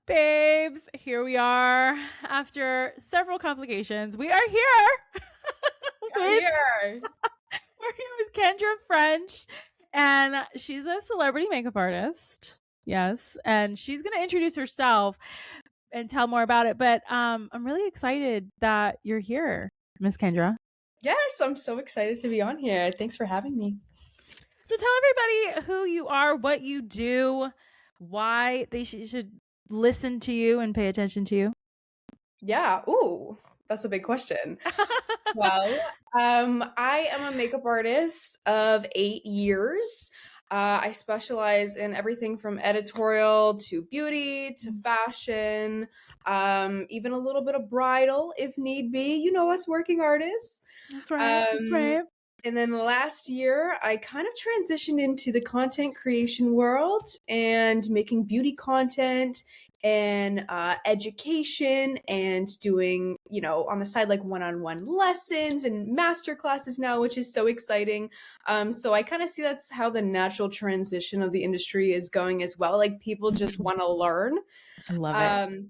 Babes, here we are. After several complications, we are here. with, we're here with Kendra French, and she's a celebrity makeup artist. Yes, and she's going to introduce herself and tell more about it. But I'm really excited that you're here, Miss Kendra. Yes, I'm so excited to be on here. Thanks for having me. So tell everybody who you are, what you do, why they should listen to you and pay attention to you. Yeah. Ooh, that's a big question. Well, I am a makeup artist of 8 years. I specialize in everything from editorial to beauty to fashion, even a little bit of bridal if need be. You know us working artists. That's right. That's right. And then last year, I kind of transitioned into the content creation world and making beauty content and education and doing, on the side, like one-on-one lessons and master classes now, which is so exciting. So I kind of see that's how the natural transition of the industry is going as well. Like people just want to learn. I love it.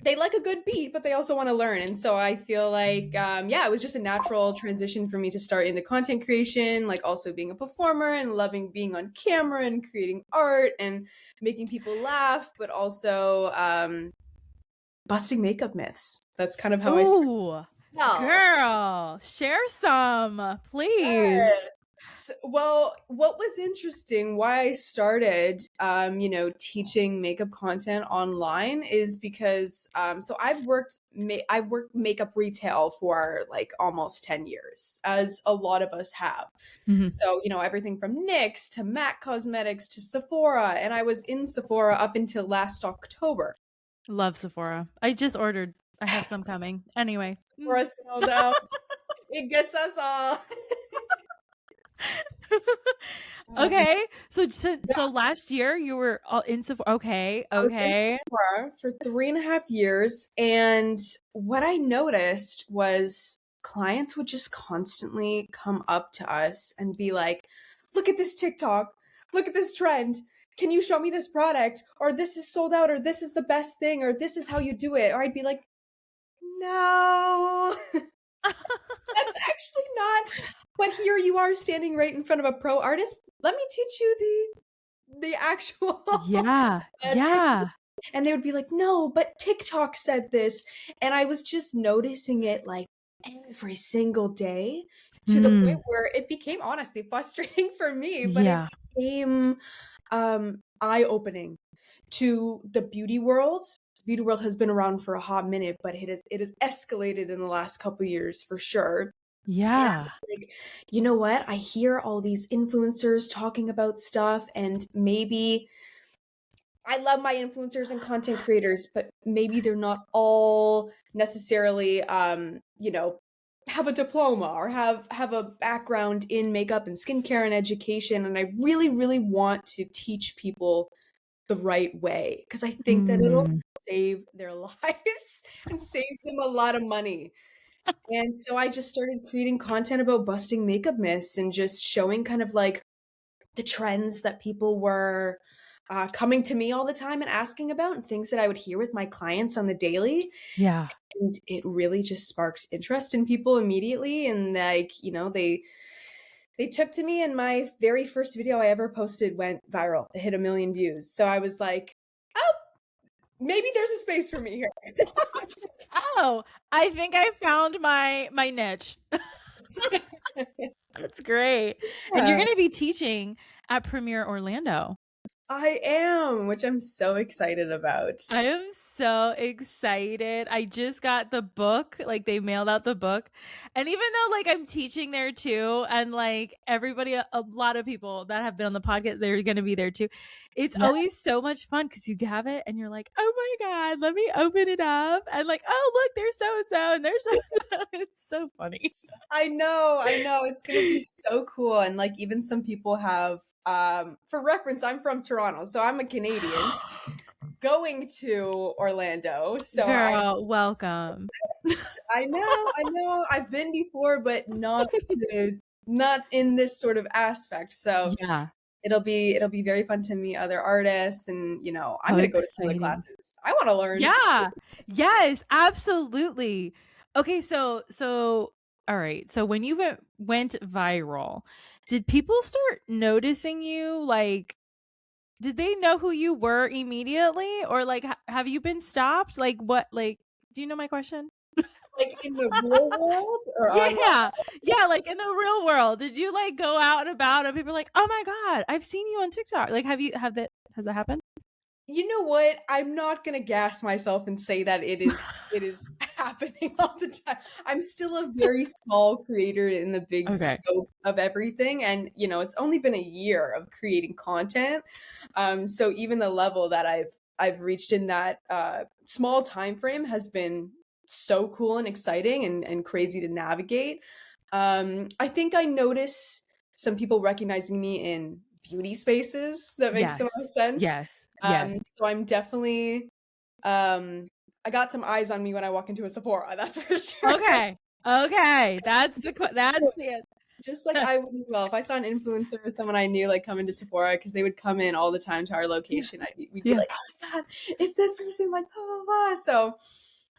They like a good beat, but they also want to learn. And so I feel like, it was just a natural transition for me to start into content creation, like also being a performer and loving being on camera and creating art and making people laugh, but also busting makeup myths. That's kind of how I started. Girl, share some, please. Yes. Well, what was interesting, why I started, teaching makeup content online is because, so I've worked makeup retail for like almost 10 years, as a lot of us have. Mm-hmm. So, everything from NYX to MAC Cosmetics to Sephora, and I was in Sephora up until last October. Love Sephora. I just ordered. I have some coming. Anyway. Sephora sold out. It gets us all. Okay, so last year you were all in Sephora. Okay. I was in Sephora for 3.5 years, and what I noticed was clients would just constantly come up to us and be like, "Look at this TikTok, look at this trend. Can you show me this product? Or this is sold out, or this is the best thing, or this is how you do it." Or I'd be like, "No, that's actually not." But here you are standing right in front of a pro artist. Let me teach you the actual. Yeah. And they would be like, "No, but TikTok said this." And I was just noticing it like every single day to the point where it became honestly frustrating for me, but it became eye-opening to the beauty world. Beauty world has been around for a hot minute, but it has escalated in the last couple of years for sure. Yeah. Like, you know what? I hear all these influencers talking about stuff, and maybe I love my influencers and content creators, but maybe they're not all necessarily, have a diploma or have a background in makeup and skincare and education. And I really, really want to teach people the right way because I think that it'll save their lives and save them a lot of money. And so I just started creating content about busting makeup myths and just showing kind of like the trends that people were coming to me all the time and asking about, and things that I would hear with my clients on the daily. Yeah. And it really just sparked interest in people immediately. And like, they took to me, and my very first video I ever posted went viral. It hit 1 million views. So I was like, oh, maybe there's a space for me here. Oh, I think I found my niche. That's great. Yeah. And you're going to be teaching at Premier Orlando. I am, which I'm so excited about. I am so excited. I just got the book, like they mailed out the book. And even though like I'm teaching there too, and like everybody, a lot of people that have been on the podcast, they're going to be there too. It's always so much fun because you have it and you're like, oh my God, let me open it up. And like, oh, look, there's so-and-so and there's so-and-so. It's so funny. I know. It's going to be so cool. And like even some people have, for reference, I'm from Toronto, so I'm a Canadian going to Orlando. So girl, welcome. I know. I've been before, but not in this sort of aspect. So yeah, it'll be very fun to meet other artists, and I'm How gonna go to some of the exciting. classes. I want to learn. Yeah. Yes, absolutely. Okay, so all right. So when you went viral, did people start noticing you? Like, did they know who you were immediately, or like have you been stopped? Like what? Like, do you know my question? Like in the real world or online? Yeah. Yeah, like in the real world. Did you like go out and about and people are like, "Oh my god, I've seen you on TikTok." Like has that happened? You know what? I'm not gonna gas myself and say that it is happening all the time. I'm still a very small creator in the big Okay. scope of everything, and it's only been a year of creating content. So even the level that I've reached in that small time frame has been so cool and exciting and crazy to navigate. I think I notice some people recognizing me in beauty spaces. That makes the Yes. most sense. Yes. Yes. So I'm definitely I got some eyes on me when I walk into a Sephora, that's for sure. Okay. Okay. That's Just that's the just like I would as well. If I saw an influencer or someone I knew like come into Sephora, because they would come in all the time to our Yeah. location, we'd be Yeah. like, oh my god, is this person like blah blah blah? So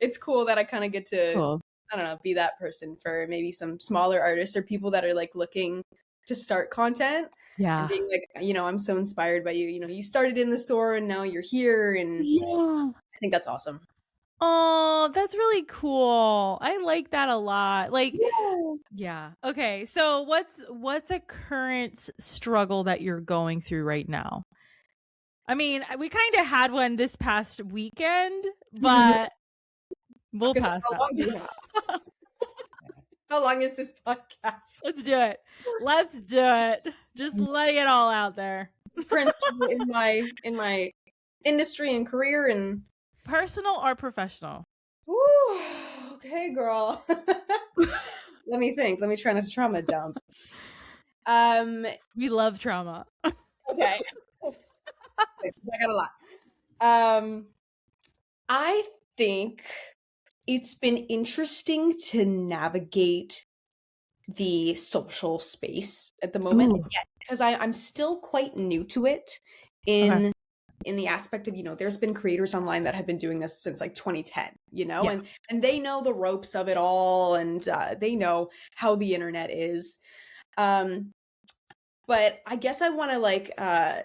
it's cool that I kind of get to, Cool. I don't know, be that person for maybe some smaller artists or people that are like looking to start content and Yeah. being like, I'm so inspired by you. You started in the store and now you're here, and Yeah. I think that's awesome. Oh, that's really cool. I like that a lot. Like, Yeah. yeah. Okay. So what's a current struggle that you're going through right now? I mean, we kind of had one this past weekend, I but was we'll gonna say, pass how that. long do you have? How long is this podcast? Let's do it. Let's do it. Just letting it all out there. Current struggle in my industry and career and Personal or professional? Ooh, okay, girl. Let me think. Let me try not to trauma dump. Um, We love trauma. okay. I got a lot. I think it's been interesting to navigate the social space at the moment. Ooh. Again, because I'm still quite new to it Okay. in the aspect of, there's been creators online that have been doing this since like 2010, Yeah. and they know the ropes of it all, and they know how the internet is. Um, but I guess I want to like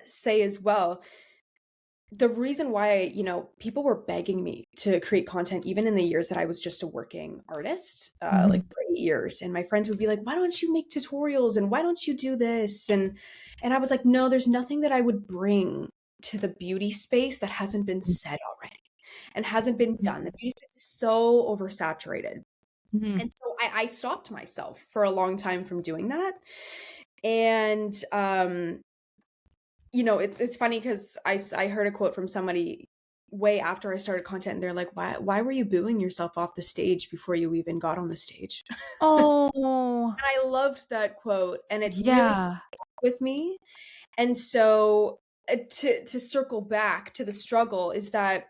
say as well, the reason why, people were begging me to create content even in the years that I was just a working artist, like Mhm. for 8 years, and my friends would be like, "Why don't you make tutorials and why don't you do this?" And I was like, "No, there's nothing that I would bring to the beauty space that hasn't been said already and hasn't been done. The beauty space is so oversaturated." Mhm. And so I stopped myself for a long time from doing that. And it's funny because I heard a quote from somebody way after I started content, and they're like, why were you booing yourself off the stage before you even got on the stage? Oh. And I loved that quote, and it really Yeah. stuck with me. And so to circle back to the struggle is that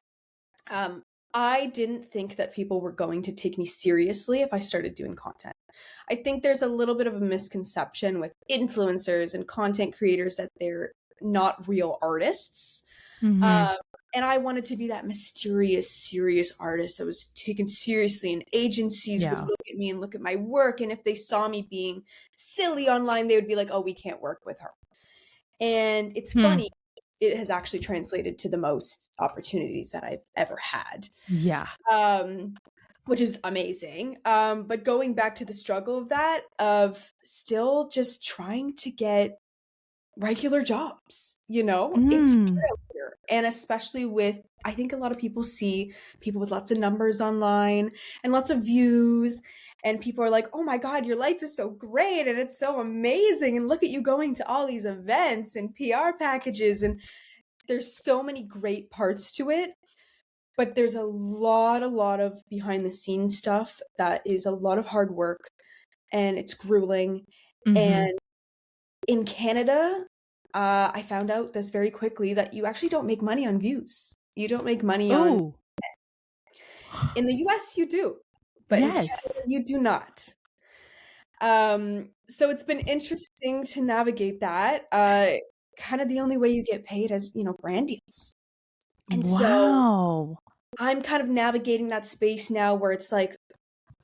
um, I didn't think that people were going to take me seriously if I started doing content. I think there's a little bit of a misconception with influencers and content creators that they're not real artists. Mhm. Um, and I wanted to be that mysterious, serious artist that was taken seriously, and agencies would Yeah. look at me and look at my work. And if they saw me being silly online, they would be like, "Oh, we can't work with her." And it's Hmm. funny, it has actually translated to the most opportunities that I've ever had, Yeah. um, which is amazing. But going back to the struggle of that, of still just trying to get regular jobs, it's Mm. hard out here. And especially with, I think a lot of people see people with lots of numbers online and lots of views, and people are like, "Oh my God, your life is so great and it's so amazing. And look at you going to all these events and PR packages." And there's so many great parts to it, but there's a lot of behind the scenes stuff that is a lot of hard work, and it's grueling. Mhm. And in Canada, I found out this very quickly, that you actually don't make money on views. You don't make money on Oh. In the US, you do, but in Canada, Yes. you do not. So it's been interesting to navigate that. kind of the only way you get paid is, brand deals. And so Wow. I'm kind of navigating that space now where it's like,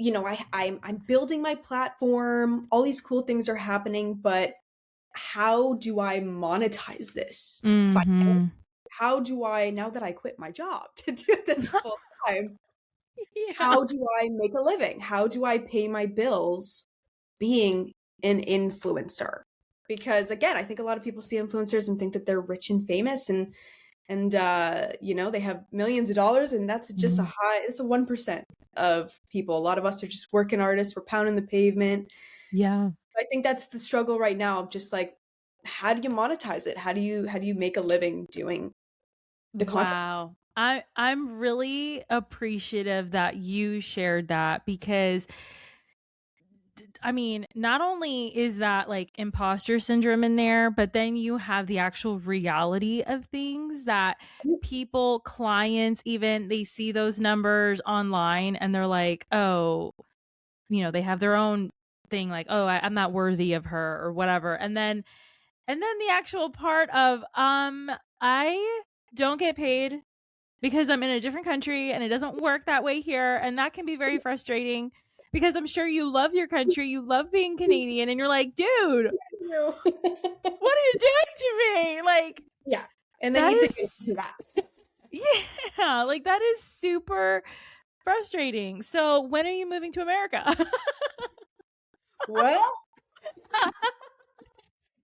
I'm building my platform, all these cool things are happening, but how do I monetize this? Mhm. How do I, now that I quit my job to do this full time, Yeah. how do I make a living? How do I pay my bills being an influencer? Because again, I think a lot of people see influencers and think that they're rich and famous and they have millions of dollars, and that's just Mhm. it's a 1% of people. A lot of us are just working artists, we're pounding the pavement. Yeah. I think that's the struggle right now of just like, how do you monetize it? How do you make a living doing the content? Wow. I'm really appreciative that you shared that because I mean, not only is that like imposter syndrome in there, but then you have the actual reality of things that people, clients, even they see those numbers online and they're like, oh, they have their own thing like, oh, I'm not worthy of her or whatever. And then the actual part of I don't get paid because I'm in a different country and it doesn't work that way here. And that can be very frustrating because I'm sure you love your country, you love being Canadian, and you're like, dude, No. what are you doing to me? Like, Yeah. And then that you take it is, to that. yeah, like that is super frustrating. So, when are you moving to America? Well,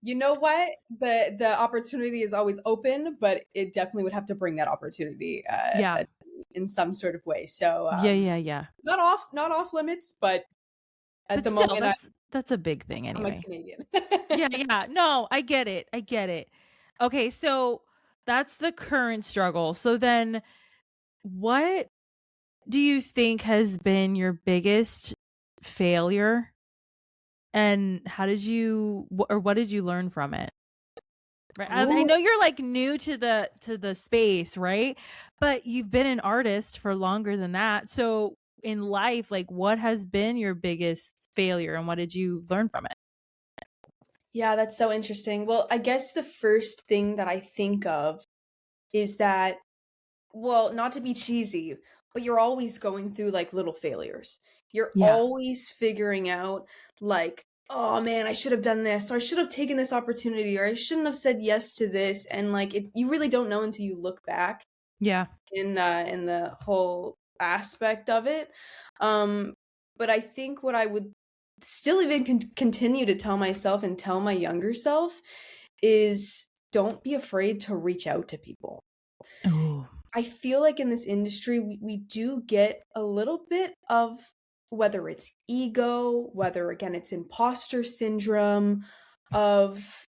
you know what? The opportunity is always open, but it definitely would have to bring that opportunity Yeah. in some sort of way. So Yeah, yeah, yeah. not off limits, but at But the still, moment that's a big thing I'm a anyway. Canadian. Yeah, yeah. No, I get it. I get it. Okay, so that's the current struggle. So then what do you think has been your biggest failure and how did you or what did you learn from it? Right. I Ooh. know you're like new to the space, right? But you've been an artist for longer than that. So in life, like what has been your biggest failure and what did you learn from it? Yeah, that's so interesting. Well, I guess the first thing that I think of is that, well, not to be cheesy, but you're always going through like little failures. You're Yeah. always figuring out like, oh man, I should have done this, or I should have taken this opportunity, or I shouldn't have said yes to this. And like you really don't know until you look back Yeah. in the whole aspect of it. Um, but I think what I would still even continue to tell myself and tell my younger self is don't be afraid to reach out to people. Oh. I feel like in this industry, we do get a little bit of whether it's ego, whether again it's imposter syndrome, of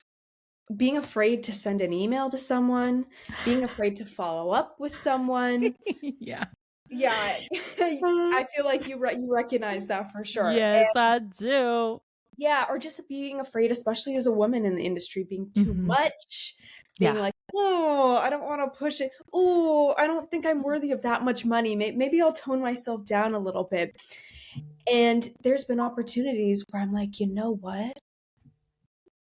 being afraid to send an email to someone, being afraid to follow up with someone. Yeah. Yeah, I feel like you recognize that for sure. Yes, I do. Yeah, or just being afraid, especially as a woman in the industry, being too Mhm. much, being Yeah. like, "Oh, I don't wanna push it. Oh, I don't think I'm worthy of that much money. Maybe I'll tone myself down a little bit." And there's been opportunities where I'm like, "You know what?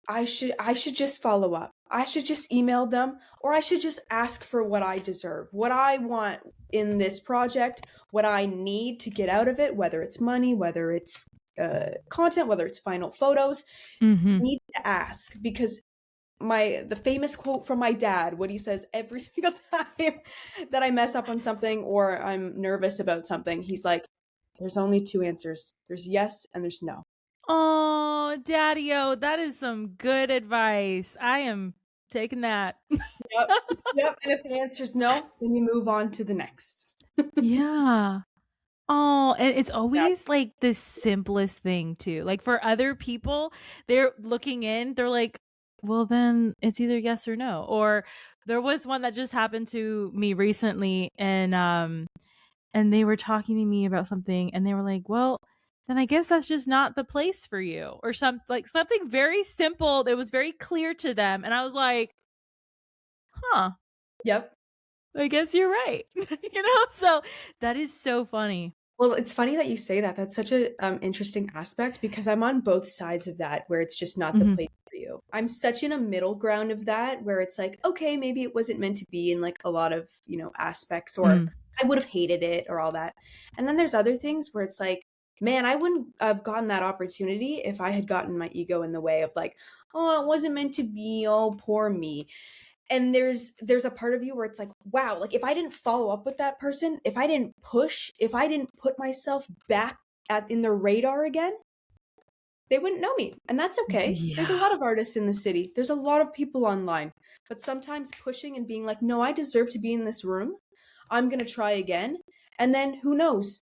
I should just follow up. I should just email them, or I should just ask for what I deserve, what I want in this project, what I need to get out of it, whether it's money, whether it's content, whether it's final photos. Mhm. Need to ask because the famous quote from my dad, what he says every single time that I mess up on something or I'm nervous about something, he's like, "There's only two answers. There's yes and there's no." Oh, daddy-o, that is some good advice. I am taking that. Yep. Yep. And if the answer's no, then you move on to the next. Yeah. Oh, and it's Yeah. always like the simplest thing too. Like for other people, they're looking in, they're like, well, then it's either yes or no. Or there was one that just happened to me recently and they were talking to me about something and they were like, well, then I guess that's just not the place for you. Or something very simple that was very clear to them. And I was like, huh, Yep. I guess you're right. So that is so funny. Well, it's funny that you say that. That's such a interesting aspect because I'm on both sides of that where it's just not the Mhm. place for you. I'm such in a middle ground of that where it's like, okay, maybe it wasn't meant to be in like a lot of, aspects, or Mm. I would have hated it or all that. And then there's other things where it's like, man, I wouldn't have gotten that opportunity if I had gotten my ego in the way of like, oh, it wasn't meant to be, oh, poor me. And there's a part of you where it's like, wow, like if I didn't follow up with that person, if I didn't push, if I didn't put myself back at in their radar again, they wouldn't know me. And that's okay. There's a Yeah. lot of artists in the city. There's a lot of people online. But sometimes pushing and being like, no, I deserve to be in this room. I'm going to try again. And then who knows?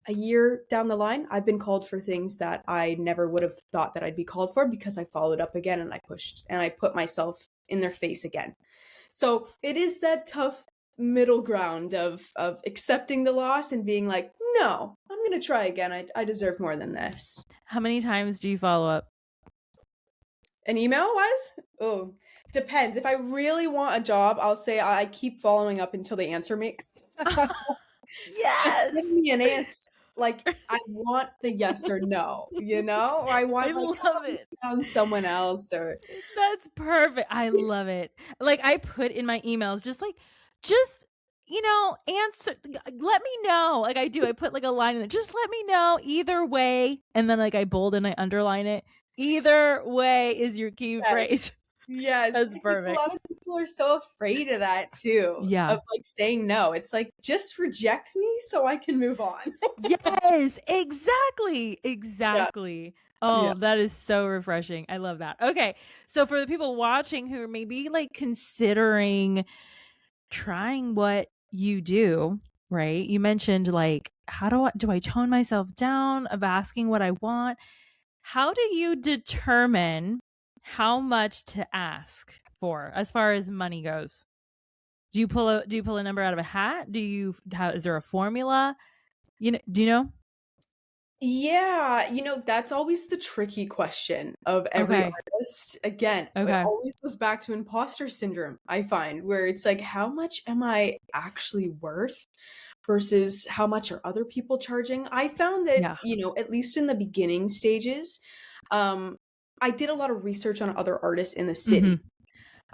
A year down the line, I've been called for things that I never would have thought that I'd be called for because I followed up again and I pushed and I put myself in their face again. So it is that tough middle ground of accepting the loss and being like, no, I'm gonna try again. I deserve more than this. How many times do you follow up? An email wise? Oh, depends. If I really want a job, I'll say I keep following up until they answer me. Just Yes. give me an answer. Like I want the yes or no, or I I want like, oh, love you it. found someone else, or That's perfect. I love it. Like I put in my emails just answer let me know. Like I do. I put like a line in it. Just let me know either way. And then like I bold and I underline it. Either way is your key yes. phrase. Yes, That's I think a perfect. lot of people are so afraid of that too, Yeah. of, like, saying no. It's like, "Just reject me so I can move on." Yes, exactly. Yeah, Exactly. yeah. Oh, that is so refreshing. I love that. Okay. So for the people watching who are maybe like considering trying what you do, right? You mentioned like, how do I tone myself down of asking what I want? How do you determine how much to ask for as far as money goes? Do you pull a number out of a hat? Is there a formula? Do you know? Yeah, that's always the tricky question of every Okay. artist. Again, it Okay. always goes back to imposter syndrome, I find, where it's like, how much am I actually worth versus how much are other people charging? I found that, Yeah. at least in the beginning stages, um, I did a lot of research on other artists in the city. Mhm.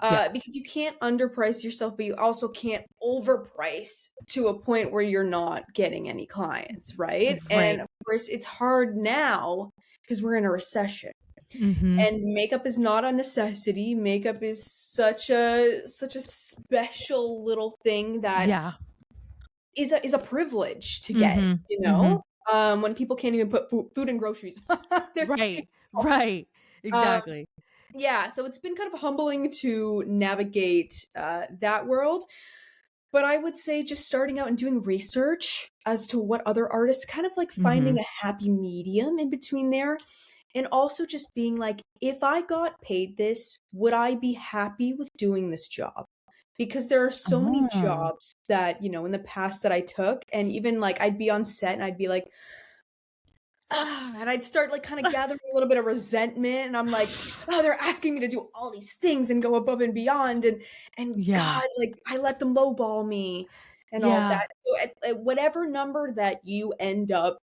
Yeah. Because you can't underprice yourself, but you also can't overprice to a point where you're not getting any clients, right? And Right. of course, it's hard now because we're in a recession, Mhm. and makeup is not a necessity. Makeup is such a special little thing that Yeah. is a privilege to get. Mhm. Mhm. When people can't even put food and groceries on their Right. tables. Right. Um, Exactly. yeah, so it's been kind of humbling to navigate that world. But I would say just starting out and doing research as to what other artists, kind of like finding Mhm. a happy medium in between there. And also just being like, if I got paid this, would I be happy with doing this job? Because there are so many Oh. jobs that, in the past that I took, and even like I'd be on set and I'd be like, and I'd start like kind of gathering a little bit of resentment, and I'm like, oh, they're asking me to do all these things and go above and beyond, and Yeah. God, like I let them lowball me and all Yeah. that. So at whatever number that you end up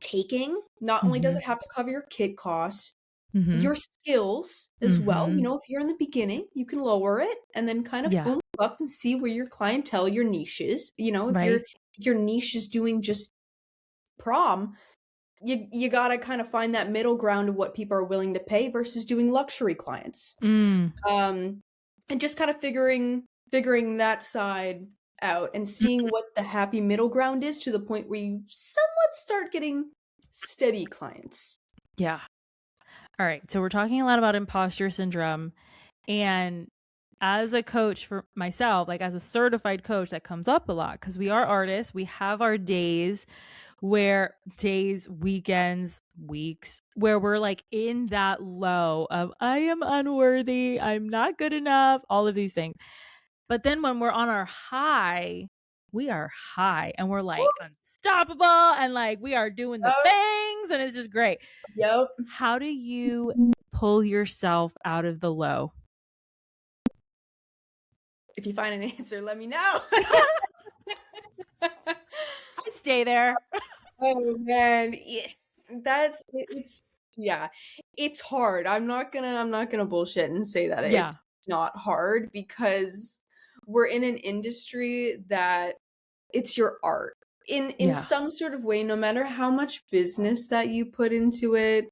taking, not only does Mhm. it have to cover your kit costs, Mhm. your skills as well. Mhm. If you're in the beginning, you can lower it and then kind of Yeah. boom up and see where your clientele, your niche is. Right. If your niche is doing just prom, you gotta kind of find that middle ground of what people are willing to pay versus doing luxury clients. Mm. Um, and just kind of figuring that side out and seeing what the happy middle ground is to the point where you somewhat start getting steady clients. Yeah. All right. So we're talking a lot about imposter syndrome. And as a coach for myself, like as a certified coach, that comes up a lot because we are artists. We have our weekends, weeks where we're like in that low of I am unworthy, I'm not good enough, all of these things. But then when we're on our high, we are high and we're like Woo! unstoppable and like we are doing the Yep. things and it's just great. Yep. How do you pull yourself out of the low? If you find an answer, let me know. I stay there. Oh man, it's yeah, it's hard. I'm not gonna bullshit and say that it's Yeah. not hard because we're in an industry that it's your art in Yeah. some sort of way, no matter how much business that you put into it,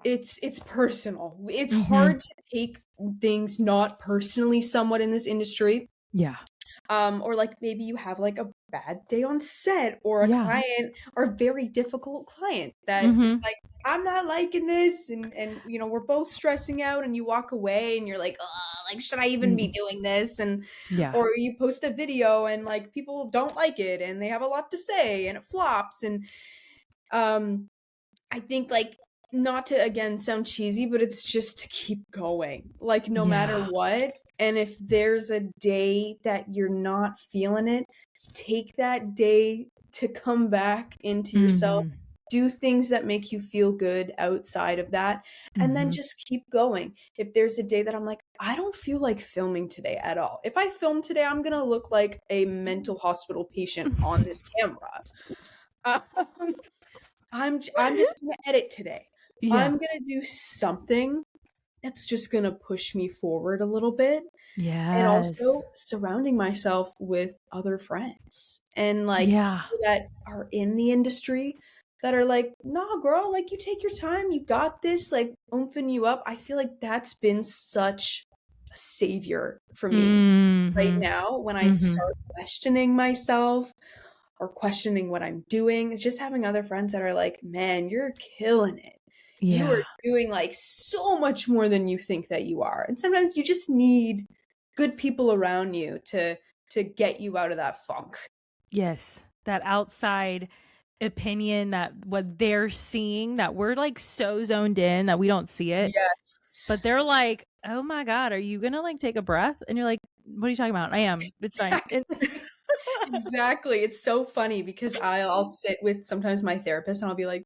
it's personal. It's Mhm. hard to take things not personally somewhat in this industry. Yeah. Or like maybe you have like a bad day on set or a Yeah. client or a very difficult client that is Mhm. like, I'm not liking this and you know, we're both stressing out and you walk away and you're like, oh, like should I even be Mm. doing this? And Yeah. or you post a video and like people don't like it and they have a lot to say and it flops and um I think like not to again sound cheesy, but it's just to keep going. Like no matter Yeah. what. And if there's a day that you're not feeling it, take that day to come back into yourself. Mhm. Do things that make you feel good outside of that, and then Mhm. just keep going. If there's a day that I'm like, I don't feel like filming today at all. If I film today, I'm gonna look like a mental hospital patient on this camera. Um, I'm just gonna edit today. I'm Yeah. gonna do something that's just gonna push me forward a little bit, and Yes. also surrounding myself with other friends and like Yeah. people that are in the industry that are like, nah, girl, like you take your time, you got this, like oomping you up. I feel like that's been such a savior for me right Mhm. now when I Mhm. start questioning myself or questioning what I'm doing. It's just having other friends that are like, man, you're killing it. You are Yeah. doing like so much more than you think that you are. And sometimes you just need good people around you to get you out of that funk. Yes. That outside opinion, that what they're seeing, that we're like so zoned in that we don't see it. Yes. But they're like, "Oh my god, are you gonna like take a breath?" And you're like, "What are you talking about? I am. It's fine." It Exactly. It's so funny because I'll sit with sometimes my therapist and I'll be like,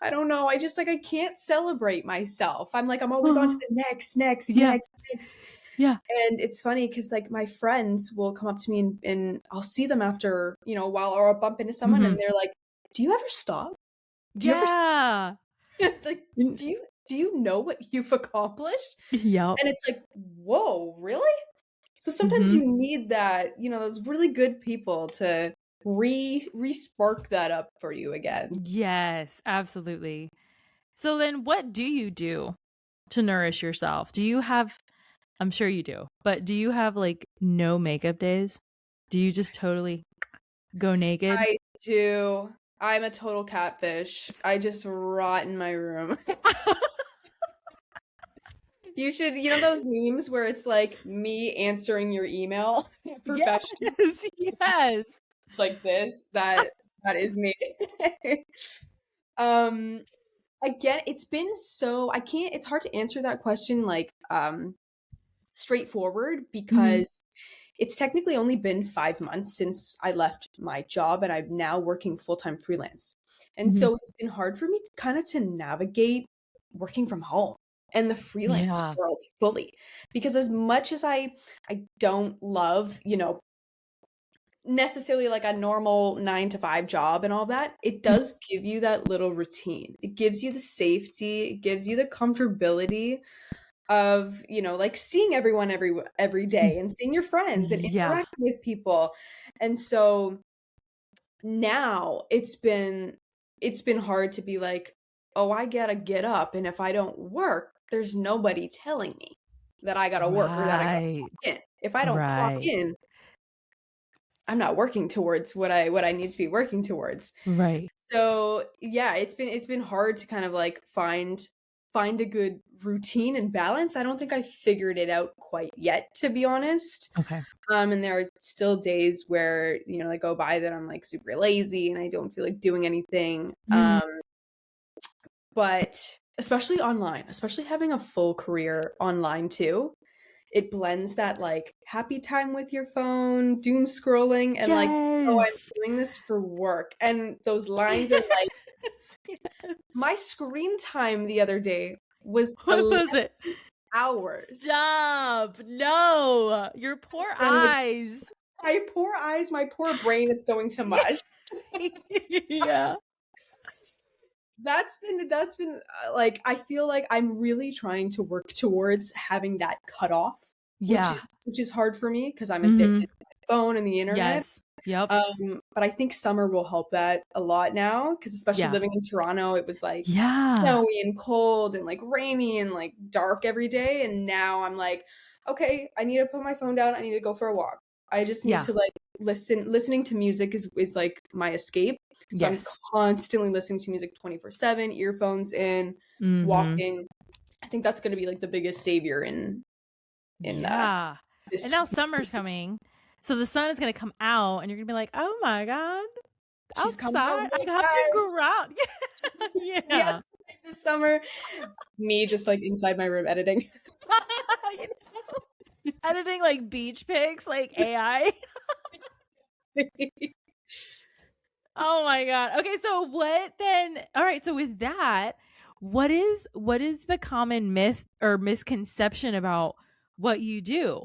I don't know. I just like I can't celebrate myself. I'm like I'm always on to Uh-huh. the next, next, Yeah. next, next. Yeah. And it's funny because like my friends will come up to me and I'll see them after, you know, a while or I'll bump into someone and Mhm. they're like, "Do you ever stop? Do you ever Yeah. like Mm. do you know what you've accomplished?" Yep. And it's like, "Whoa, really?" So sometimes Mhm. you need that, you know, those really good people to re-spark that up for you again. Yes, absolutely. So then what do you do to nourish yourself? Do you have, I'm sure you do, but do you have like no makeup days? Do you just totally go naked? I do. I'm a total catfish. I just rot in my room. You should, you know those memes where it's like me answering your email Yes, professionally, yes. just like this. That is me. um Again, it's been so I can't it's hard to answer that question like straightforward Mhm, because it's technically only been 5 months since I left my job and I'm now working full-time freelance. And mhm. so it's been hard for me to kind of to navigate working from home and the freelance Yeah. world fully. Because as much as I don't love, you know, necessarily like a normal 9 to 5 job and all that, it Mm. does give you that little routine. It gives you the safety, it gives you the comfortability of, you know, like seeing everyone every day and seeing your friends and Yeah. interacting with people. And so now it's been hard to be like, "Oh, I gotta get up, and if I don't work, there's nobody telling me that I gotta work or that I gotta Right. clock in. If I don't clock Right. in, I'm not working towards what I need to be working towards." Right. So, yeah, it's been hard to kind of, like, find a good routine and balance. I don't think I figured it out quite yet, to be honest. Okay. And there are still days where, you know, they go by that I'm, like, super lazy and I don't feel like doing anything. Mhm. But especially online, especially having a full career online too, it blends that, like, happy time with your phone, doom scrolling, and, like, "Oh, I'm Yes. doing this for work," and those lines are like Yes, yes. my screen time the other day was What 11 was it? hours. Stop. No. Your poor And eyes. My poor eyes, my poor brain, it's going to mush. Yeah. That's been like, I feel like I'm really trying to work towards having that cutoff, Yeah. which is hard for me because I'm Mhm. addicted to my phone and the internet. Yes. Yep. But I think summer will help that a lot now because especially Yeah. living in Toronto, it was like Yeah. snowy and cold and like rainy and like dark every day. And now I'm like, okay, I need to put my phone down. I need to go for a walk. I just need Yeah. to like listening to music is like my escape. So I'm Yes. constantly listening to music 24/7, earphones in, Mhm. walking. I think that's going to be like the biggest savior in Yeah. And this. now summer's coming. So the sun is going to come out and you're going to be like, "Oh my god, She's coming out. outside. I'm I have to outside. go out." Yeah. Yes, this summer. Me just like inside my room editing. You know? Editing like beach pics like AI. Oh my god. Okay, so what then? All right, so with that, what is the common myth or misconception about what you do?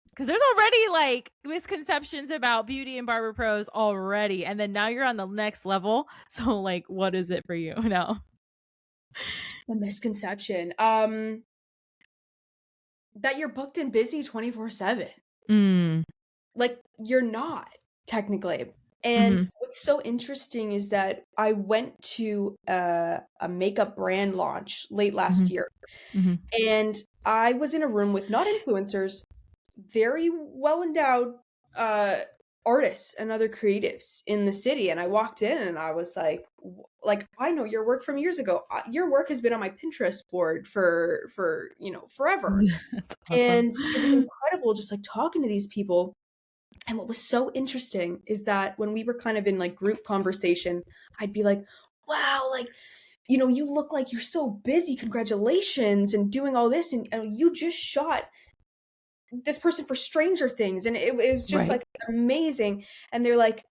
Because there's already like misconceptions about beauty and barber pros already, and then now you're on the next level. So like, what is it for you? No. The misconception. That you're booked and busy 24/7. Mm. Like you're not technically. And Mhm. what's so interesting is that I went to a makeup brand launch late last Mhm. year, Mhm. and I was in a room with not influencers, very well endowed uh artists and other creatives in the city, and I walked in and I was like, I know your work from years ago. Your work has been on my Pinterest board for forever. That's awesome. And it was incredible just like talking to these people. And what was so interesting is that when we were kind of in like group conversation, I'd be like, wow, like, you look like you're so busy. Congratulations and doing all this. And you just shot this person for Stranger Things. And it was just Right. like amazing. And they're like,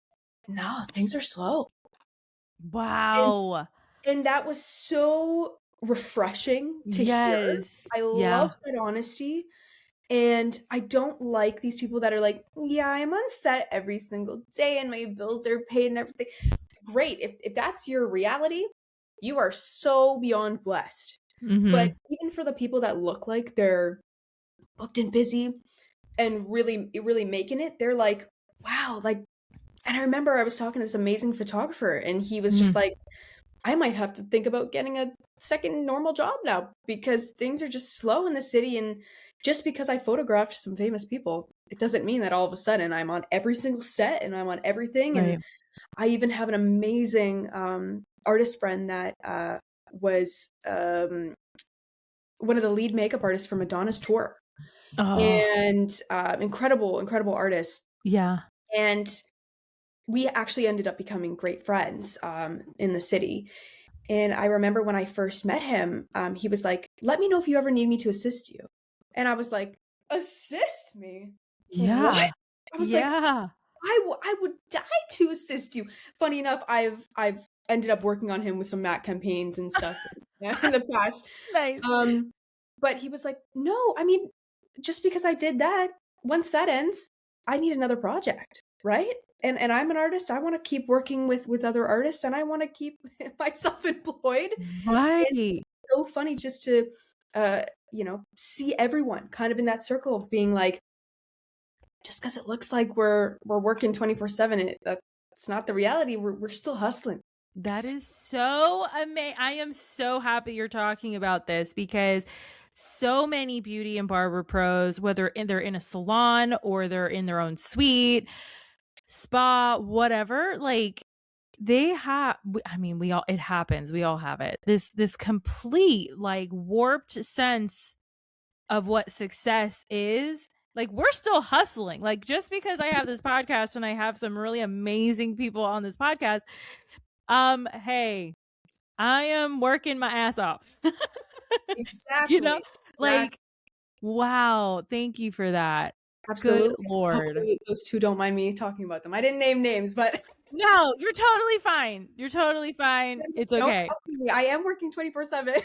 no, things are slow. And Wow. and that was so refreshing to hear. Yes. I Yeah. love that honesty. And I don't like these people that are like, yeah, I'm on set every single day and my bills are paid and everything. Great. If that's your reality, you are so beyond blessed. But Mhm. even for the people that look like they're booked and busy and really making it, they're like, wow, like, and I remember I was talking to this amazing photographer and he was just Mhm. like, I might have to think about getting a second normal job now because things are just slow in the city. And just because I photographed some famous people, it doesn't mean that all of a sudden I'm on every single set and I'm on everything. And Right. I even have an amazing artist friend that was one of the lead makeup artists for Madonna's tour, Oh. and incredible artist. Yeah. And we actually ended up becoming great friends in the city. And I remember when I first met him, he was like, "Let me know if you ever need me to assist you." And I was like, "Assist me? What?" Yeah. I was like, Yeah. I would die to assist you." Funny enough, I've ended up working on him with some MAC campaigns and stuff in the past. Nice. But he was like, "No, I mean, just because I did that, once that ends, I need another project, right? And I'm an artist. I want to keep working with other artists, and I want to keep myself employed." It's Right. so funny just to, uh, see everyone kind of in that circle of being like, just because it looks like we're working 24/7, that's not the reality. We're still hustling. That is so amazing. I am so happy you're talking about this because so many beauty and barber pros, whether they're in a salon or they're in their own suite, spa, whatever, like they have, I mean, we all, it happens. We all have it. This complete like warped sense of what success is. Like we're still hustling. Like just because I have this podcast and I have some really amazing people on this podcast, hey, I am working my ass off. You know? Exactly. Like, wow, thank you for that. Good Absolutely. lord. Hopefully those 2 don't mind me talking about them. I didn't name names, but No, you're totally fine. You're totally fine. It's don't okay. talk to me. I am working 24/7.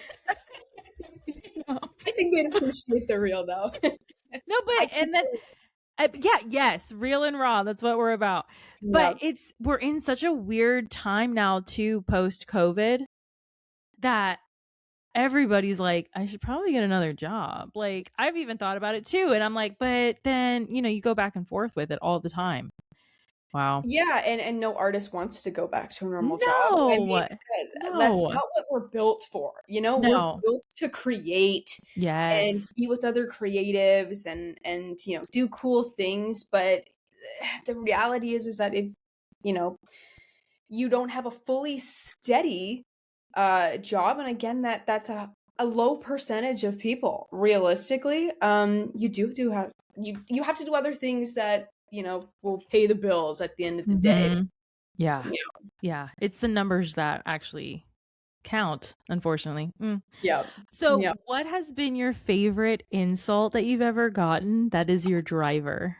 I think they'd appreciate the real though. No, I but keep and then doing Yeah, yes, real and raw. That's what we're about. But Yeah. we're in such a weird time now too, post COVID, that everybody's like, I should probably get another job. Like, I've even thought about it too, and I'm like, but then you go back and forth with it all the time. Wow. Yeah, and no artist wants to go back to a normal job. I mean, No, that's no, not what we're built for. We're no. built to create and Yes. be with other creatives and do cool things. But the reality is that if you know you don't have a fully steady job, and again, that's a low percentage of people realistically. You have you have to do other things that will pay the bills at the end of the day. Hmm. Yeah. Yeah. Yeah. It's the numbers that actually count, unfortunately. Yeah. So, Yeah. what has been your favorite insult that you've ever gotten that is your driver?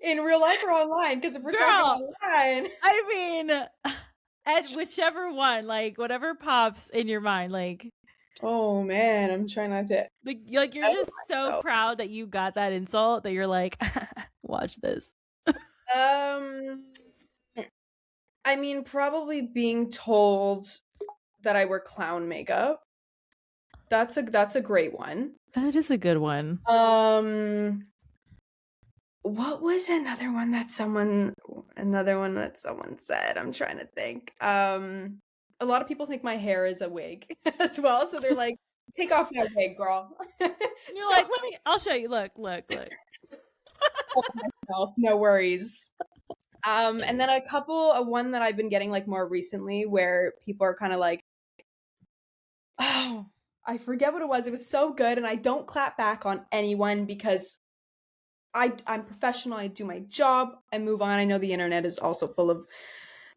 In real life or online? Because if we're talking Girl, online, I mean, and whichever one, like whatever pops in your mind, oh man, I'm trying not to like you're out just so myself. proud that you got that insult that you're like, watch this. Um, I mean, probably being told that I wear clown makeup. That's a great one. That is a good one. Um, what was another one that someone said? I'm trying to think. A lot of people think my hair is a wig as well, so they're like, "Take off that wig, girl." You're Show like, I'll show you. Look, look, look. myself, no worries. And then one that I've been getting like more recently where people are kind of like, oh, I forget what it was. It was so good, and I don't clap back on anyone because I'm professional. I do my job. I move on. I know the internet is also full of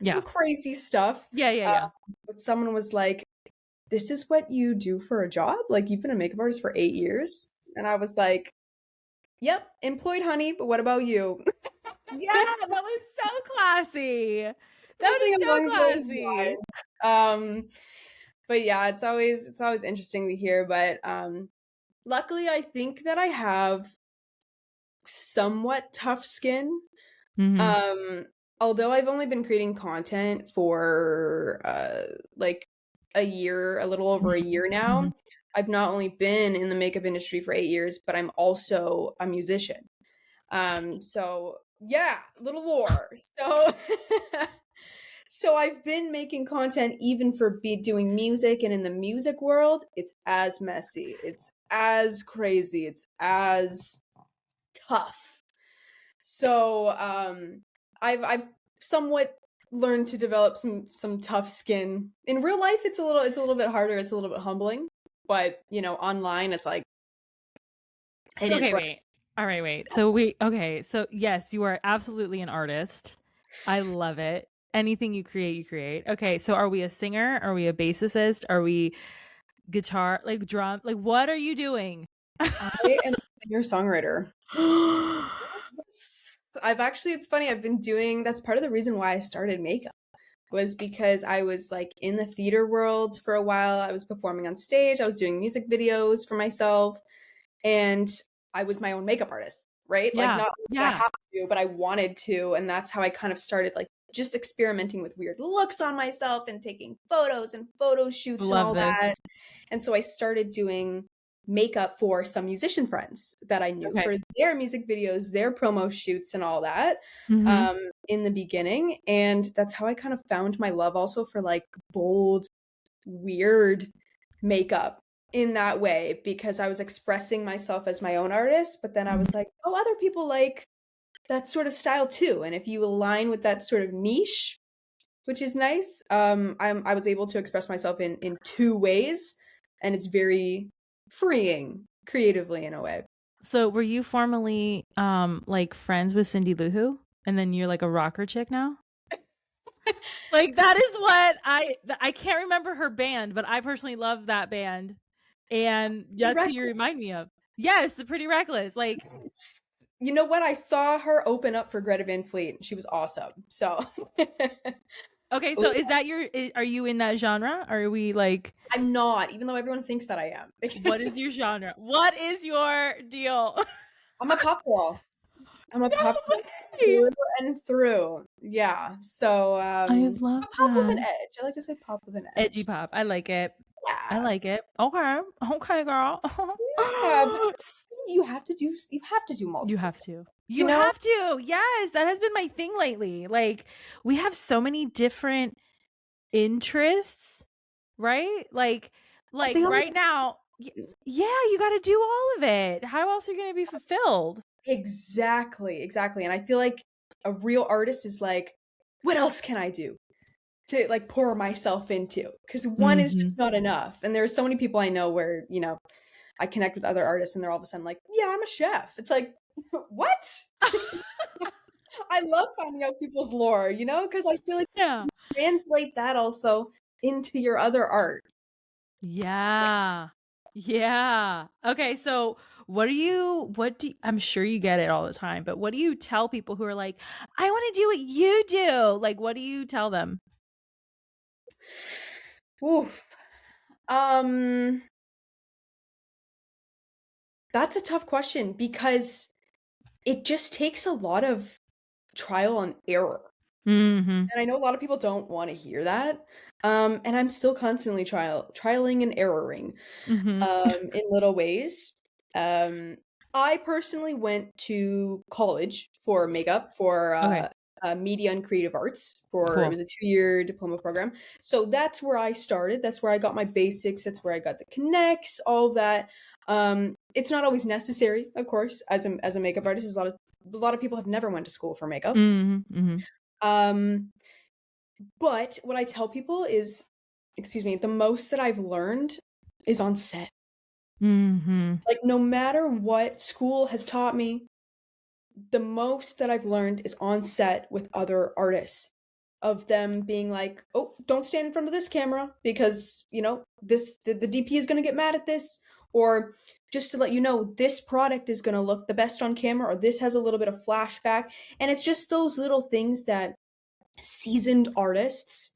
Yeah. some crazy stuff. Yeah. But someone was like, "This is what you do for a job? Like you've been a makeup artist for 8 years?" And I was like, "Yep, employed, honey. But what about you?" Yeah, that was so classy. That Something was so along those classy. lines. But yeah, it's always interesting to hear. But luckily, I think that I have somewhat tough skin. Mm-hmm. Although I've only been creating content for like a year, a little over a year Mm-hmm. now. I've not only been in the makeup industry for 8 years, but I'm also a musician. So yeah, little lore. So so I've been making content even for doing music, and in the music world, it's as messy, it's as crazy, it's as tough. So I've somewhat learned to develop some tough skin. In real life, it's a little bit harder. It's a little bit humbling, but online, it's like it So, is. okay, What wait. All right, wait. So yes, you are absolutely an artist. I love it. Anything you create, you create. Okay, so are we a singer? Are we a bassist? Are we guitar, like drum? Like, what are you doing? I am a singer songwriter. It's funny. I've been doing. That's part of the reason why I started makeup was because I was like in the theater world for a while. I was performing on stage. I was doing music videos for myself, and I was my own makeup artist, right? Like Yeah, not because I yeah. have to, but I wanted to, and that's how I kind of started like just experimenting with weird looks on myself and taking photos and photo shoots and Love all this. that. And so I started doing makeup for some musician friends that I knew Okay. for their music videos, their promo shoots, and all that Mm-hmm. in the beginning. And that's how I kind of found my love also for like bold, weird makeup in that way because I was expressing myself as my own artist, but then I was like, oh, other people like that sort of style too. And if you align with that sort of niche, which is nice, I was able to express myself in two ways, and it's very freeing creatively in a way. So were you formerly like friends with Cindy Lou Who? And then you're like a rocker chick now? Like that is what I can't remember her band, but I personally love that band. And that's who you Reckless. remind me of. Yes, the Pretty Reckless. Like, You know what? I saw her open up for Greta Van Fleet. She was awesome. So okay, so is that are you in that genre? Or are we like, I'm not, even though everyone thinks that I am. what Because is your genre? What is your deal? I'm a pop girl. I'm a No pop girl way! through and through. Yeah. So I love a pop with an that. edge. I like to say pop with an Edgy edge. pop. I like it. I Yeah. like it. Okay. Okay, girl. Yeah, but you have to do You multiple have things, to. you You know? have to. Yes, that has been my thing lately. Like, we have so many different interests, right? But they only right now, yeah, you got to do all of it. How else are you going to be fulfilled? exactly, exactly. And I feel like a real artist is like, what else can I do to like pour myself into? Because one is Mhm. just not enough. And there are so many people I know where, I connect with other artists and they're all of a sudden like, yeah, I'm a chef. It's like, what? I love finding out people's lore, because I feel like Yeah. you translate that also into your other art. Yeah. Yeah. Okay, so I'm sure you get it all the time, but what do you tell people who are like, "I want to do what you do?" Like, what do you tell them? Oof. Um, that's a tough question because it just takes a lot of trial and error. Mhm. And I know a lot of people don't want to hear that. And I'm still constantly trialing and erroring Mhm. in little ways. Um, I personally went to college for makeup for Okay, media and creative arts it cool. was a 2-year diploma program. So that's where I started. That's where I got my basics. That's where I got the connects, all of that. It's not always necessary, of course, as a makeup artist. A lot of people have never went to school for makeup. Mhm. Mhm. Um, but what I tell people is, excuse me, the most that I've learned is on set. Mhm. Like, no matter what school has taught me, the most that I've learned is on set with other artists, of them being like, "Oh, don't stand in front of this camera because, the DP is gonna get mad at this," or just to let you know, this product is gonna look the best on camera, or this has a little bit of flashback. And it's just those little things that seasoned artists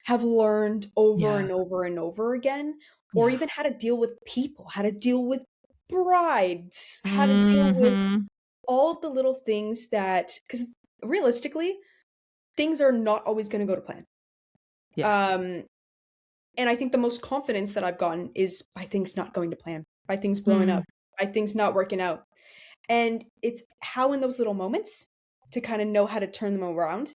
have learned over Yeah. and over and over again, or Yeah. even how to deal with people, how to deal with brides, how to deal with Mhm. all of the little things that, because realistically, things are not always going to go to plan. Yeah. Um, and I think the most confidence that I've gotten is by things not going to plan, by things blowing Mm. up, by things not working out. And it's how in those little moments to kind of know how to turn them around.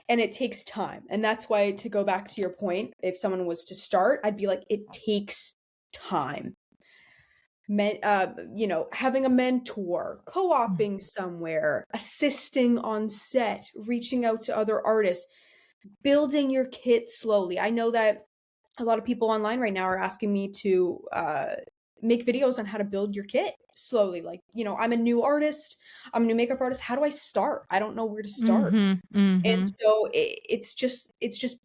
And it takes time. And that's why, to go back to your point, if someone was to start, I'd be like, it takes time. Having a mentor, Mm. co-oping somewhere, assisting on set, reaching out to other artists, building your kit slowly. I know that a lot of people online right now are asking me to make videos on how to build your kit slowly. Like, I'm a new artist, I'm a new makeup artist. How do I start? I don't know where to start. Mhm. And Mhm. so it's just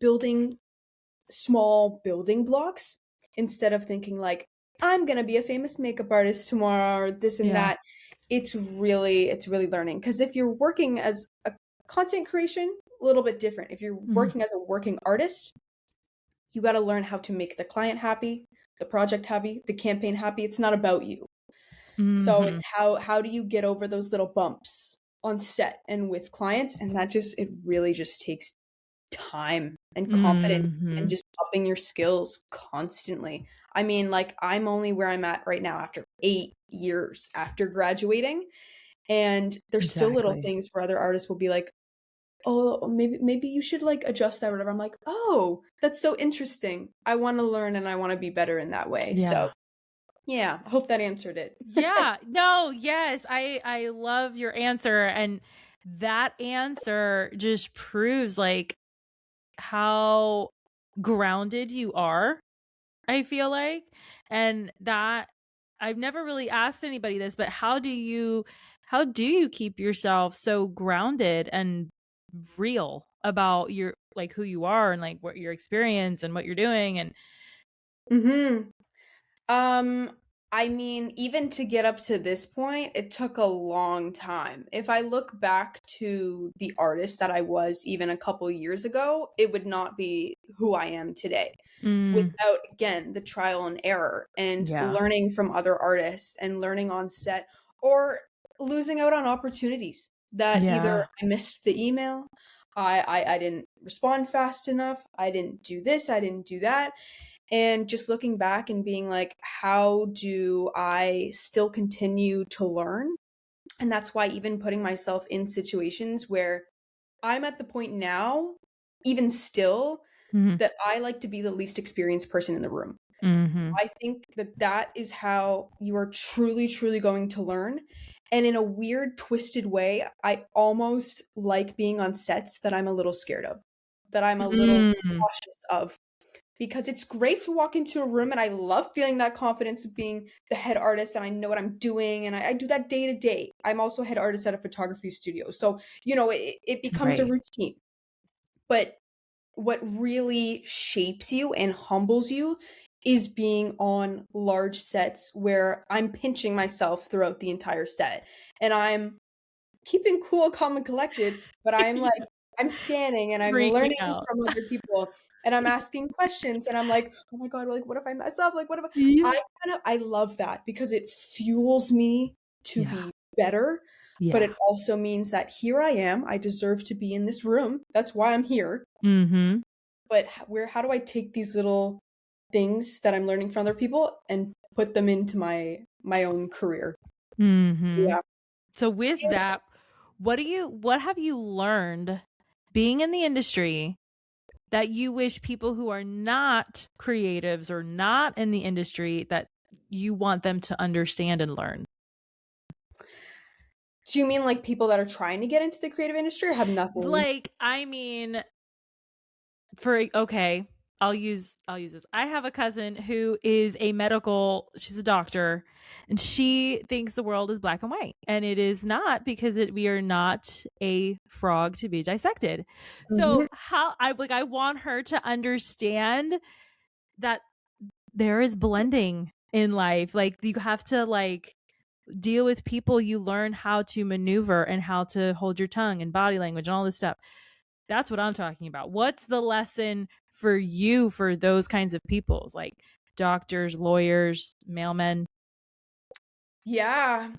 building small building blocks instead of thinking like, I'm gonna be a famous makeup artist tomorrow or this and Yeah. that. It's really learning, because if you're working as a content creation, a little bit different. If you're Mhm. working as a working artist, you got to learn how to make the client happy, the project happy, the campaign happy. It's not about you. So Mhm. it's how do you get over those little bumps on set and with clients, and it really just takes time and confidence and Mhm. just upping your skills constantly. I mean, like, I'm only where I'm at right now after 8 years after graduating, and there's still little Exactly. things where other artists will be like, "Oh, maybe you should like adjust that or whatever." I'm like, "Oh, that's so interesting. I want to learn and I want to be better in that way." So, Yeah. yeah, I hope that answered it. Yeah. No, yes. I love your answer, and that answer just proves like how grounded you are, I feel like. And that I've never really asked anybody this, but how do you keep yourself so grounded and real about your like who you are and like what your experience and what you're doing and Mhm. Um, I mean, even to get up to this point, it took a long time. If I look back to the artist that I was even a couple years ago, it would not be who I am today. mm, Without, again, the trial and error and yeah. learning from other artists and learning on set, or losing out on opportunities that either Yeah. I missed the email, I didn't respond fast enough, I didn't do this, I didn't do that. And just looking back and being like, how do I still continue to learn? And that's why even putting myself in situations where I'm at the point now, even still, Mhm. that I like to be the least experienced person in the room. Mhm. I think that that is how you are truly, truly going to learn. And in a weird, twisted way, I almost like being on sets that I'm a little scared of, that I'm a little Mm. cautious of. Because it's great to walk into a room and I love feeling that confidence of being the head artist and I know what I'm doing and I do that day to day. I'm also head artist at a photography studio. So, it becomes a Right. routine. But what really shapes you and humbles you is being on large sets where I'm pinching myself throughout the entire set and I'm keeping cool, calm, and collected, but I'm like, I'm scanning and I'm Freaking learning out. from other people and I'm asking questions and I'm like, oh my God, like, what if I mess up? Like, what if Yeah. I love that because it fuels me to Yeah. be better, but Yeah. it also means that here I am. I deserve to be in this room. That's why I'm here. Mhm. But how do I take these little things that I'm learning from other people and put them into my own career? Mhm. Yeah. So with that, what have you learned being in the industry that you wish people who are not creatives or not in the industry that you want them to understand and learn? Do you mean like people that are trying to get into the creative industry or have nothing? Like, I mean, for okay, I'll use this. I have a cousin who is she's a doctor, and she thinks the world is black and white, and it is not because we are not a frog to be dissected. Mhm. So how I want her to understand that there is blending in life. Like, you have to deal with people, you learn how to maneuver and how to hold your tongue and body language and all this stuff. That's what I'm talking about. What's the lesson for you for those kinds of peoples, like doctors, lawyers, mailmen? Yeah.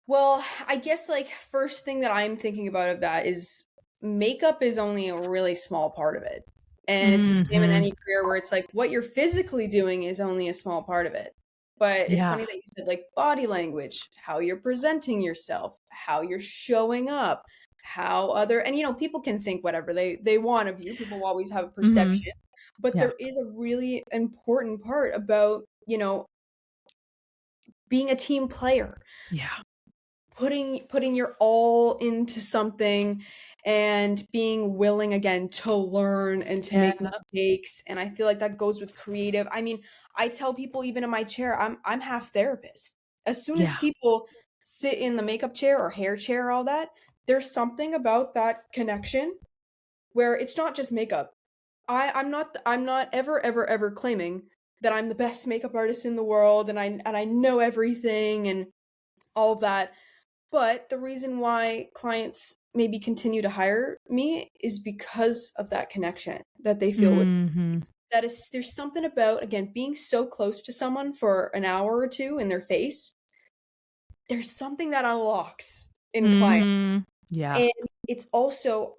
Well, I guess like first thing that I'm thinking about of that is makeup is only a really small part of it. And it's the same in Mhm. any career where it's like what you're physically doing is only a small part of it. But it's Yeah. funny that you said like body language, how you're presenting yourself, how you're showing up, how other and people can think whatever they want of you. People always have a Mhm. perception. But Yeah. there is a really important part about, being a team player, Yeah. putting your all into something and being willing again to learn and to Yeah. make mistakes. And I feel like that goes with creative. I mean, I tell people even in my chair, I'm half therapist. As soon as Yeah. people sit in the makeup chair or hair chair, all that, there's something about that connection where it's not just makeup. I'm not ever claiming that I'm the best makeup artist in the world and I know everything and all that. But the reason why clients maybe continue to hire me is because of that connection that they feel with me. Mhm. That is, there's something about, again, being so close to someone for an hour or two in their face. There's something that unlocks in clients. Mhm. Yeah. And it's also,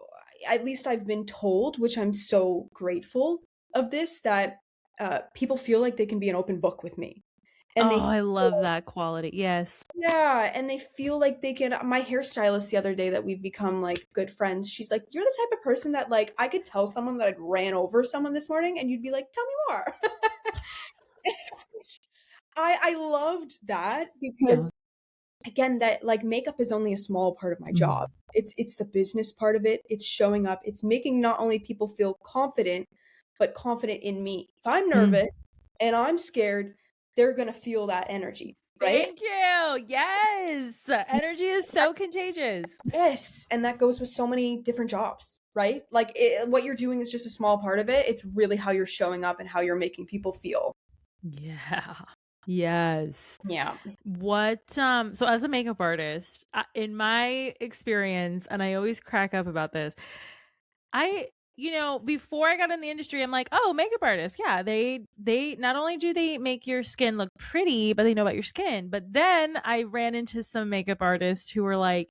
at least I've been told, which I'm so grateful of this, that people feel like they can be an open book with me. And they Oh, I love feel that quality. Yes. Yeah, and they feel like they can my hairstylist the other day that we've become, like, good friends, she's like, "You're the type of person that, like, I could tell someone that I'd ran over someone this morning, and you'd be like, 'Tell me more.'" I loved that Yeah. because, again, that, like, makeup is only a small part of my job. Mhm. It's the business part of it, it's showing up, it's making not only people feel confident, but confident in me. If I'm Mm. nervous and I'm scared, they're gonna feel that energy, right? Thank you. Yes. Energy is so contagious. Yes, and that goes with so many different jobs, right? Like, what you're doing is just a small part of it. It's really how you're showing up and how you're making people feel. Yeah. Yes. Yeah. So as a makeup artist, in my experience, and I always crack up about this, I you know, before I got in the industry, I'm like, oh, makeup artists. Yeah, they not only do they make your skin look pretty, but they know about your skin. But then I ran into some makeup artists who were like,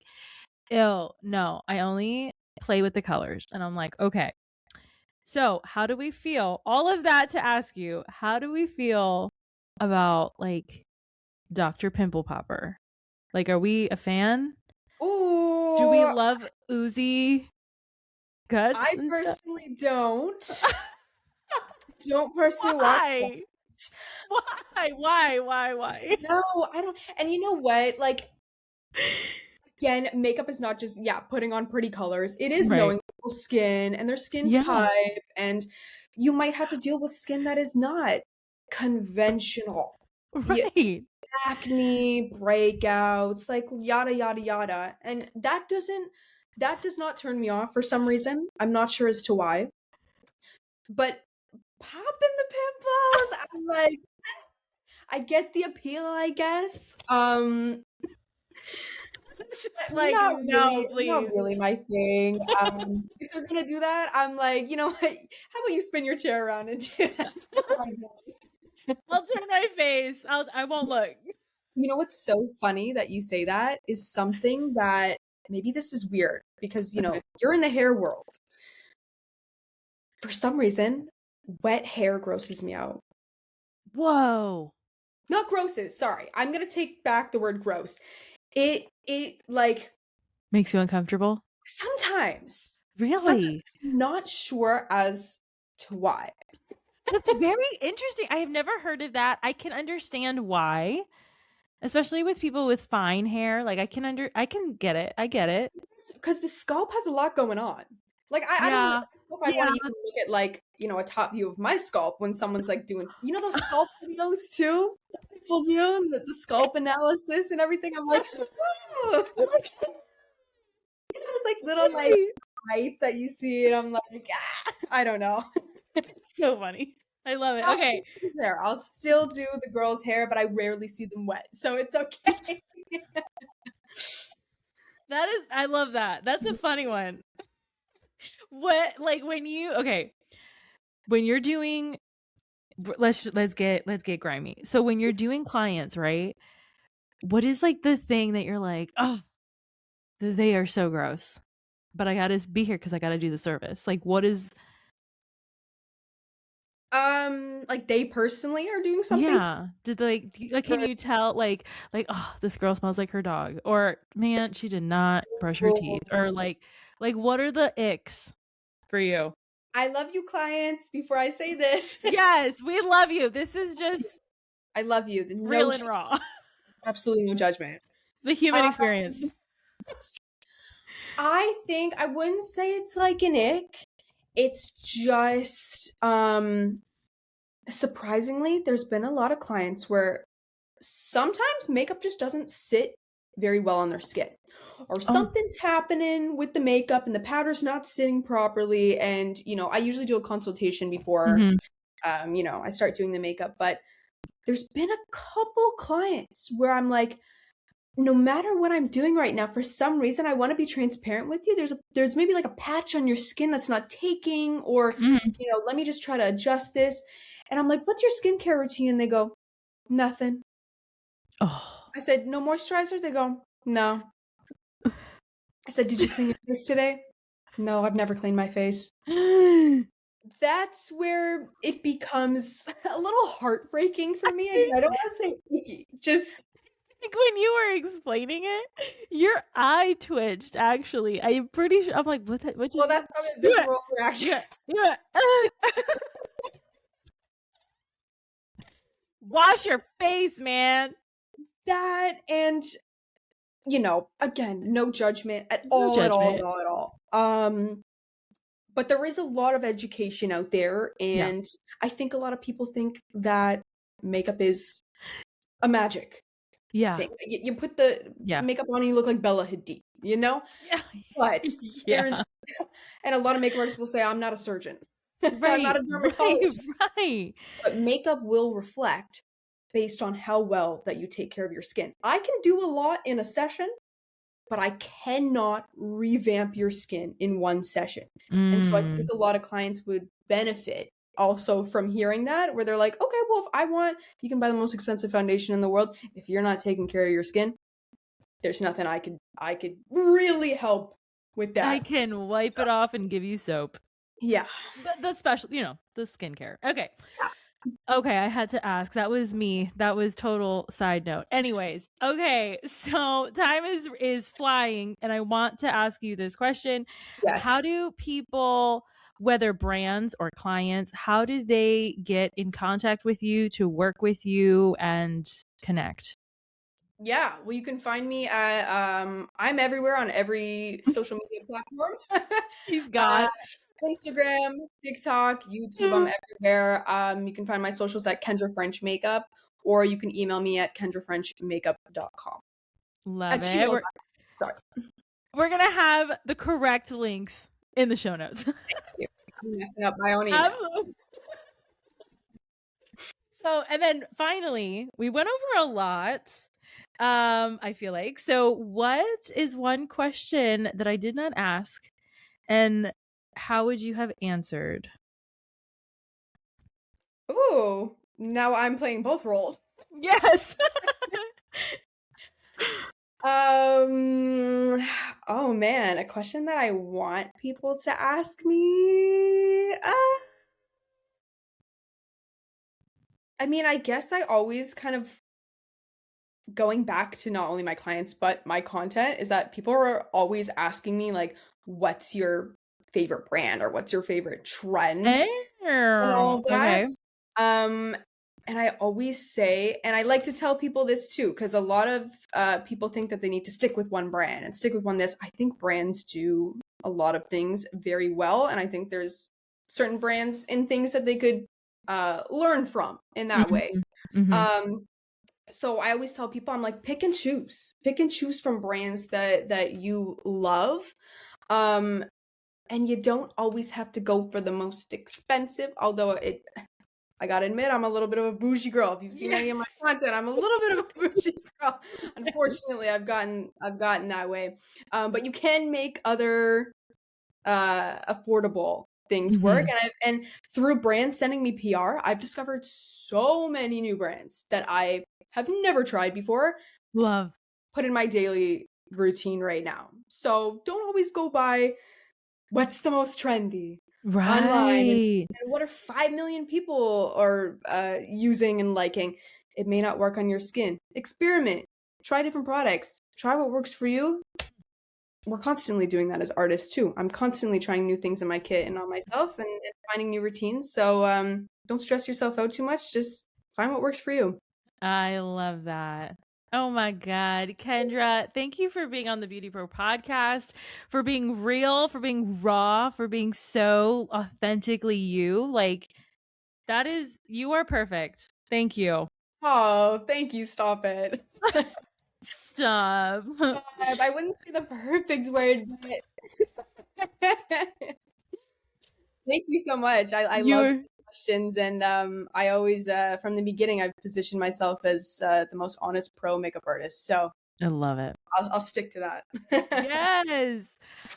ew, no, I only play with the colors. And I'm like, okay. So how do we feel? All of that to ask you, how do we feel about like Dr. Pimple Popper? Like, are we a fan? Do we Ooh, love oozy guts I and stuff? personally don't personally watch that. Why? Why? No, I don't. And you know what? Like, again, makeup is not just, yeah, putting on pretty colors. It is Right. knowing people's skin and their skin Yeah. type. And you might have to deal with skin that is not conventional. Yeah, Right. acne, breakouts, like yada, yada, yada. And that does not turn me off for some reason. I'm not sure as to why. But popping the pimples, I'm like, I get the appeal, I guess. It's just like, no, Not please. really my thing. If they're gonna do that, I'm like, you know what? How about you spin your chair around and do that? I'll turn my face. I won't look. You know what's so funny that you say that is something that maybe this is weird because you know you're in the hair world. For some reason, wet hair grosses me out. Whoa. Not grosses, sorry. I'm gonna take back the word gross. It like Makes you uncomfortable? sometimes. Really? I'm not sure as to why. That's very interesting. I have never heard of that. I can understand why, especially with people with fine hair. Like I can get it. I get it. Because the scalp has a lot going on. Like I don't Yeah. know if I want to even look at like, you know, a top view of my scalp when someone's like doing, you know, those scalp videos too? People do the scalp analysis and everything. I'm like, oh. There's like little like Really? bites that you see, and I'm like, ah, I don't know. So funny. I love it. I'll Okay. still do hair. I'll still do the girls' hair, but I rarely see them wet, so it's okay. That is I love that. That's a funny one. What like when you okay, when you're doing let's get grimy. So when you're doing clients, right? What is like the thing that you're like, "Oh, they are so gross, but I got to be here cuz I got to do the service." Like what is Like they personally are doing something. yeah, did they like can you tell like oh, this girl smells like her dog or man, she did not brush her teeth or like what are the icks for you? I love you, clients. Before I say this, Yes, we love you. This is just I love you. real and raw. Absolutely no judgment. The human Um, experience. I think I wouldn't say it's like an ick. It's just surprisingly, there's been a lot of clients where sometimes makeup just doesn't sit very well on their skin. Or Oh. something's happening with the makeup and the powder's not sitting properly. And, you know, I usually do a consultation before, you know, I start doing the makeup. But there's been a couple clients where I'm like, no matter what I'm doing right now, for some reason, I want to be transparent with you. There's maybe like a patch on your skin that's not taking, or, Mhm. you know, let me just try to adjust this. And I'm like, what's your skincare routine? And they go, nothing. Oh. I said, no moisturizer? They go, no. I said, did you clean your face today? No, I've never cleaned my face. That's where it becomes a little heartbreaking for me. Again, I don't want to say icky, just Like when you were explaining it, your eye twitched. Actually, I'm pretty sure. I'm like, what? What? well, that's probably a visceral reaction. Yeah. Wash your face, man. That and you know, again, no judgment at No all, judgment. at all. But there is a lot of education out there, Yeah. and I think a lot of people think that makeup is a magic Yeah. thing. You put the Yeah. makeup on and you look like Bella Hadid, you know? Yeah. But there's Yeah. and a lot of makeup artists will say, I'm not a surgeon. I'm Right. not a dermatologist. Right. But makeup will reflect based on how well that you take care of your skin. I can do a lot in a session, but I cannot revamp your skin in one session. And so I think a lot of clients would benefit also from hearing that, where they're like, okay, well, if I want, you can buy the most expensive foundation in the world. If you're not taking care of your skin, there's nothing I could really help with that. I can wipe it off and give you soap. Yeah. The special, the skincare. Okay. Okay, I had to ask. That was me. That was total side note. Anyways, okay, so time is flying, and I want to ask you this question. Yes. How do people, whether brands or clients, how do they get in contact with you to work with you and connect? Yeah, well, you can find me at I'm everywhere on every social media platform. He's got Instagram, TikTok, YouTube, I'm everywhere. You can find my socials at Kendra French Makeup, or you can email me at kendrafrenchmakeup.com. Love it. We're gonna have the correct links in the show notes. Thank you. I'm messing up my own email. Absolutely. So, and then finally, we went over a lot. I feel like. So, what is one question that I did not ask, and how would you have answered? Ooh, now I'm playing both roles. Yes. Oh man, a question that I want people to ask me. I mean, I guess I always kind of, going back to not only my clients but my content, is that people are always asking me like, what's your favorite brand, or what's your favorite trend, and all of that. Okay. And I always say, and I like to tell people this too, because a lot of people think that they need to stick with one brand and stick with one this. I think brands do a lot of things very well, and I think there's certain brands and things that they could learn from in that way. So I always tell people, I'm like, pick and choose from brands that you love. And you don't always have to go for the most expensive, although I gotta admit, I'm a little bit of a bougie girl. If you've seen any of my content, I'm a little bit of a bougie girl. Unfortunately, I've gotten that way. But you can make other affordable things work. And through brands sending me PR, I've discovered so many new brands that I have never tried before. Love. Put in my daily routine right now. So don't always go by what's the most trendy online, and what are 5 million people are using and liking. It may not work on your skin. Experiment, try different products, try what works for you. We're constantly doing that as artists too. I'm constantly trying new things in my kit and on myself, and finding new routines. So don't stress yourself out too much. Just find what works for you. I love that. Oh my God. Kendra, thank you for being on the BeautyPro podcast, for being real, for being raw, for being so authentically you. Like, you are perfect. Thank you. Oh, thank you. Stop it. Stop. I wouldn't say the perfect word, but thank you so much. I love questions, and I always from the beginning I've positioned myself as the most honest pro makeup artist, so I love it. I'll stick to that. Yes.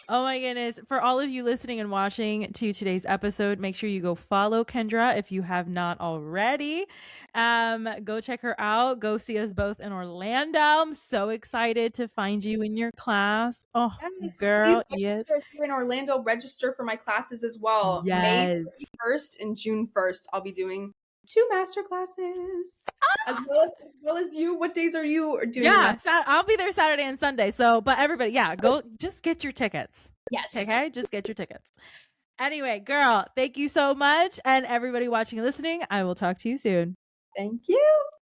Oh my goodness. For all of you listening and watching to today's episode, make sure you go follow Kendra if you have not already. Go check her out. Go see us both in Orlando. I'm so excited to find you in your class. Oh, yes, girl. Yes. If you're in Orlando, register for my classes as well. Yes. May 31st and June 1st, I'll be doing 2 master classes. As well as you. What days are you doing? Yeah, I'll be there Saturday and Sunday. So, but everybody, yeah, go just get your tickets. Yes. Okay, just get your tickets. Anyway, girl, thank you so much. And everybody watching and listening, I will talk to you soon. Thank you.